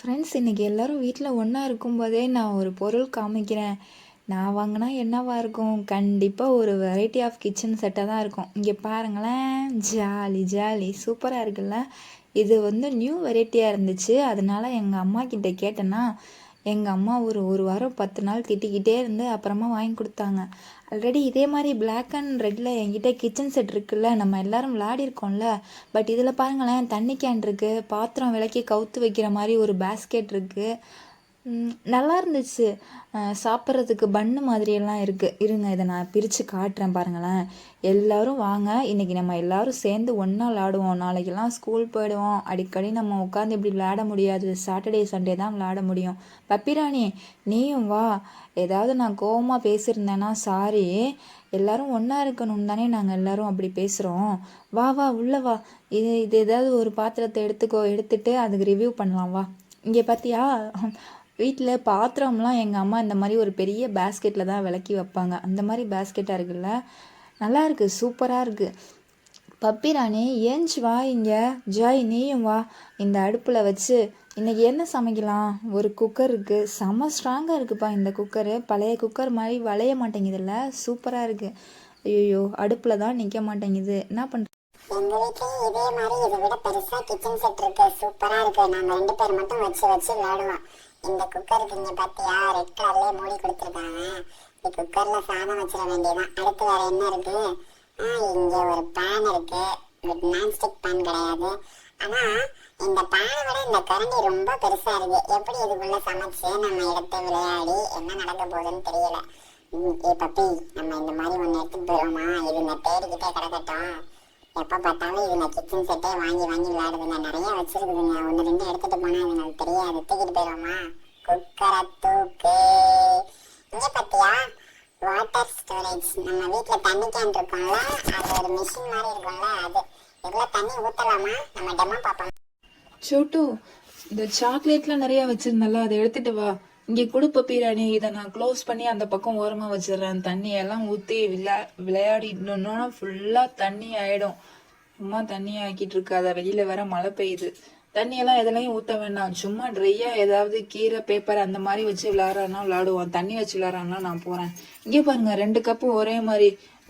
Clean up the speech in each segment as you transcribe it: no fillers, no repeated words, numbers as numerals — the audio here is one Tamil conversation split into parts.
ஃப்ரெண்ட்ஸ் இன்றைக்கி எல்லோரும் வீட்டில் ஒன்றா இருக்கும்போதே நான் ஒரு பொருள் காமிக்கிறேன். நான் வாங்கினா என்னவா இருக்கும்? கண்டிப்பாக ஒரு வெரைட்டி ஆஃப் கிச்சன் செட்டாக தான் இருக்கும். இங்கே பாருங்களேன், ஜாலி ஜாலி சூப்பராக இருக்குல்ல. இது நியூ வெரைட்டியாக இருந்துச்சு. அதனால எங்கள் அம்மா கிட்ட கேட்டேன்னா, எங்கள் அம்மா ஒரு வாரம் 10 நாள் திட்டிக்கிட்டே இருந்து அப்புறமா வாங்கி கொடுத்தாங்க. ஆல்ரெடி இதே மாதிரி பிளாக் அண்ட் ரெட்டில் என்கிட்ட கிச்சன் செட் இருக்குல்ல, நம்ம எல்லோரும் விளையாடிருக்கோம்ல. பட் இதில் பாருங்களேன், தண்ணி கேன் இருக்குது, பாத்திரம் விளக்கி கவுத்து வைக்கிற மாதிரி ஒரு பேஸ்கெட் இருக்குது. நல்லா இருந்துச்சு. சாப்பிட்றதுக்கு பன்னு மாதிரியெல்லாம் இருக்குது. இருங்க, இதை நான் பிரித்து காட்டுறேன் பாருங்களேன். எல்லோரும் வாங்க, இன்றைக்கி நம்ம எல்லோரும் சேர்ந்து ஒன்றா விளாடுவோம். நாளைக்கெல்லாம் ஸ்கூல் போயிடுவோம். அடிக்கடி நம்ம உட்காந்து இப்படி விளையாட முடியாது. சாட்டர்டே சண்டே தான் விளையாட முடியும். பப்பிராணி, நீயும் வா. ஏதாவது நான் கோவமாக பேசியிருந்தேன்னா சாரி. எல்லோரும் ஒன்றா இருக்கணும் தானே நாங்கள் எல்லோரும் அப்படி பேசுகிறோம். வா வா உள்ளே வா. இது ஏதாவது ஒரு பாத்திரத்தை எடுத்துட்டு அதுக்கு ரிவ்யூ பண்ணலாம் வா. இங்கே பார்த்தியா, வீட்டில் பாத்திரம்லாம் எங்கள் அம்மா இந்த மாதிரி ஒரு பெரிய பேஸ்கெட்டில் தான் விளக்கி வைப்பாங்க. அந்த மாதிரி பேஸ்கெட்டாக இருக்குல்ல, நல்லா இருக்குது, சூப்பராக இருக்குது. பப்பிராணி ஏஞ்சி வா. இங்கே ஜாய் நீயும் வா. இந்த அடுப்பில் வச்சு இன்றைக்கி என்ன சமைக்கலாம்? ஒரு குக்கர் இருக்குது, செம்ம ஸ்ட்ராங்காக இருக்குப்பா இந்த குக்கரு. பழைய குக்கர் மாதிரி வளைய மாட்டேங்குதுல்ல, சூப்பராக இருக்குது. ஐயோ, அடுப்பில் தான் நிற்க மாட்டேங்குது. என்ன பண்ணுறது? எங்க வீட்லயும் இதே மாதிரி இதை விட பெருசா கிச்சன் செட் இருக்கு, சூப்பரா இருக்கு. நாங்க 2 பேர் மட்டும் வச்சு விளையாடுவோம். இந்த குக்கருக்கு இங்க பாத்தியா, ரெட் கலர்லயே மூடி கொடுத்துருக்காங்க. இந்த குக்கர்ல சாதம் வச்சிட வேண்டியதான். அடுத்து வேற என்ன இருக்கு? இங்க ஒரு பேன் இருக்கு. நான்ஸ்டிக் பேன் கிடையாது. ஆனா இந்த பேனை விட இந்த கரண்டி ரொம்ப பெருசா இருக்கு. எப்படி இதுக்குள்ள சமைச்சு நம்ம எடுத்து விளையாடி என்ன நடக்க போகுதுன்னு தெரியல. ஏ பப்பி, நம்ம இந்த மாதிரி ஒண்ணு எடுத்துட்டு போயிடுவோமா? இது இந்த தேடிக்கிட்டே கிடக்கட்டும். எப்போ பார்த்தாலும் இதுல கிச்சன் செட்டே வாங்கி விளையாடுதுங்க. நிறைய வச்சிருக்குதுங்க. 1-2 எடுத்துட்டு போனா இதுங்களுக்கு தெரியாது. தூக்கிட்டு போயிடுவோமா? குக்கரை தூக்கு. இங்க பாத்தியா, வாட்டர் ஸ்டோரேஜ். நம்ம வீட்டுல தண்ணி கேன் இருக்கும்ல, அது ஒரு மிஷின் மாதிரி இருக்கும்ல, அது இதுல தண்ணி ஊத்தலாமா? நம்ம டெமோ பார்ப்போம். சோட்டு, இந்த சாக்லேட்லாம் நிறைய வச்சிருந்தல, அதை எடுத்துட்டு வா. இங்கே கொடு பப்பிராணி. இதை நான் க்ளோஸ் பண்ணி அந்த பக்கம் ஓரமாக வச்சிடுறேன். தண்ணியெல்லாம் ஊற்றி விளையாடிட்டோன்னா ஃபுல்லாக தண்ணி ஆகிடும். சும்மா தண்ணி ஆக்கிட்டு இருக்காத, வெளியில் வேற மழை பெய்யுது. தண்ணியெல்லாம் எதுலையும் ஊற்ற வேண்டாம். சும்மா ட்ரையாக ஏதாவது கீரை பேப்பர் அந்த மாதிரி வச்சு விளையாடுறான்னா விளையாடுவோம். தண்ணி வச்சு விளையாடுறான்னா நான் போகிறேன். இங்கே பாருங்க, 2 கப்பும்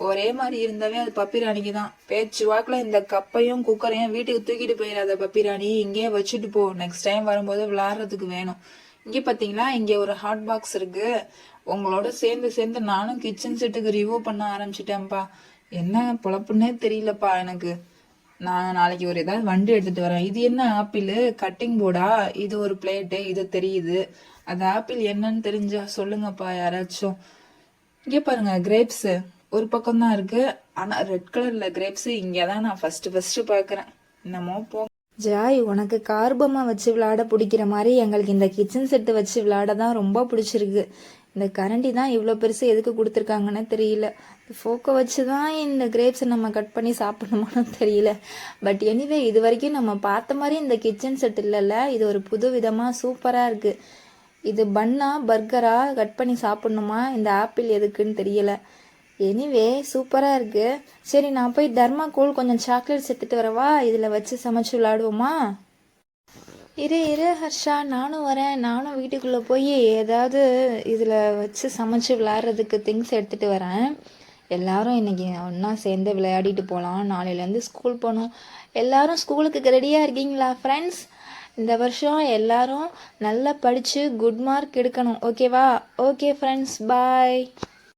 ஒரே மாதிரி இருந்தாவே அது பப்பிராணிக்கு தான். பேச்சு வாக்கில் இந்த கப்பையும் குக்கரையும் வீட்டுக்கு தூக்கிட்டு போயிடாத பப்பிராணி. இங்கேயே வச்சுட்டு போ. நெக்ஸ்ட் டைம் வரும்போது விளையாடுறதுக்கு வேணும். இங்கே பார்த்தீங்களா, இங்கே ஒரு ஹாட் பாக்ஸ் இருக்கு. உங்களோட சேர்ந்து நானும் கிச்சன் செட்டுக்கு ரிவ்யூ பண்ண ஆரம்பிச்சிட்டேன்ப்பா. என்ன பொழப்புன்னே தெரியலப்பா எனக்கு. நான் நாளைக்கு ஒரு ஏதாவது வண்டி எடுத்துட்டு வரேன். இது என்ன ஆப்பிள் கட்டிங் போர்டா? இது ஒரு பிளேட்டு, இது தெரியுது. அது ஆப்பிள் என்னன்னு தெரிஞ்சா சொல்லுங்கப்பா யாராச்சும். இங்கே பாருங்க, கிரேப்ஸ் ஒரு பக்கம் தான் இருக்கு. ஆனா ரெட் கலர்ல கிரேப்ஸ் இங்கே தான் நான் ஃபர்ஸ்ட் பார்க்குறேன். என்னமோ போ. ஜாய், உனக்கு கார்பமாக வச்சு விளையாட பிடிக்கிற மாதிரி எங்களுக்கு இந்த கிச்சன் செட்டு வச்சு விளையாட தான் ரொம்ப பிடிச்சிருக்கு. இந்த கரண்டி தான் இவ்வளோ பெருசு எதுக்கு கொடுத்துருக்காங்கன்னு தெரியல. ஃபோக்கை வச்சு தான் இந்த கிரேப்ஸை நம்ம கட் பண்ணி சாப்பிடணுமான்னு தெரியல. பட் எனிவே, இது வரைக்கும் நம்ம பார்த்த மாதிரி இந்த கிச்சன் செட் இல்லைல்ல. இது ஒரு புது விதமாக சூப்பராக இருக்குது. இது பன்னா பர்கரா கட் பண்ணி சாப்பிட்ணுமா? இந்த ஆப்பிள் எதுக்குன்னு தெரியல. எனிவே சூப்பராக இருக்குது. சரி, நான் போய் தர்மாக்கோல் கொஞ்சம் சாக்லேட்ஸ் எடுத்துகிட்டு வரவா? இதில் வச்சு சமைச்சு விளாடுவோமா? இரு ஹர்ஷா, நானும் வரேன். நானும் வீட்டுக்குள்ளே போய் ஏதாவது இதில் வச்சு சமைச்சு விளையாடுறதுக்கு திங்ஸ் எடுத்துகிட்டு வரேன். எல்லாரும் இன்றைக்கி ஒன்றா சேர்ந்து விளையாடிட்டு போகலாம். நாளையிலேருந்து ஸ்கூல் போகணும். எல்லாரும் ஸ்கூலுக்கு ரெடியாக இருக்கீங்களா ஃப்ரெண்ட்ஸ்? இந்த வருஷம் எல்லாரும் நல்லா படித்து குட் மார்க் எடுக்கணும், ஓகேவா? ஓகே ஃப்ரெண்ட்ஸ், பாய்.